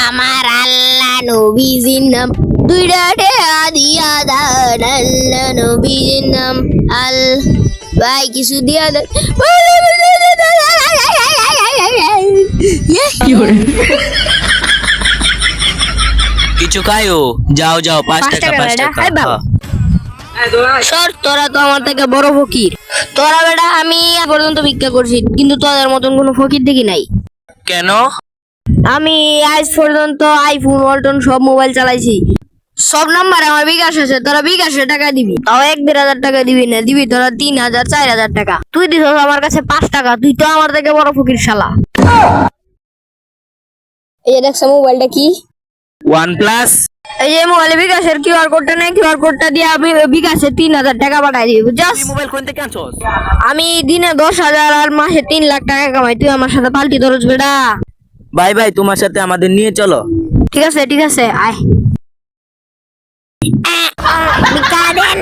আমার আল্লাহ নবীজির নাম দুইটা দিয়া দান আল্লাহ নবীজির নাম ভাই কিছু দিয়া দেন কিছু খাইও, যাও যাও, 5 টাকা 5 টাকা। সর, তোরা তো আমার থেকে বড় ফকির। তোরা বেটা আমি পর্যন্ত ভিক্ষা করছি, কিন্তু তোদের মতন কোনো ফকির দেখি নাই। কেন? আমি আজ পর্যন্ত আইফোন ওয়ালটন সব মোবাইল চালাইছি, সব নাম্বার আমার বিকাশ আছে। তোরা বিকাশে টাকা দিবি, তাও 1-1.5 টাকা দিবি না, দিবি তোরা 3,000-4,000 টাকা। তুই দিস আমার কাছে 5 টাকা, তুই তো আমার থেকে বড় ফকির শালা। এই যে দেখছো মোবাইলটা কি? OnePlus। এই যে মোবাইলে বিকাশের কিউআর কোডটা নেই, কিউআর কোডটা দিয়ে আমি বিকাশে 3,000 টাকা পাঠাই দিব। তুই মোবাইল কোন থেকে আনছস? আমি দিনে 10,000 আর মাসে 3 লাখ টাকা কামাই। তুই আমার সাথে পাল্টি ধরছ বেটা। ভাই ভাই, তোমার সাথে আমাদের নিয়ে চলো। ঠিক আছে আয়। ভিক্ষা দেন।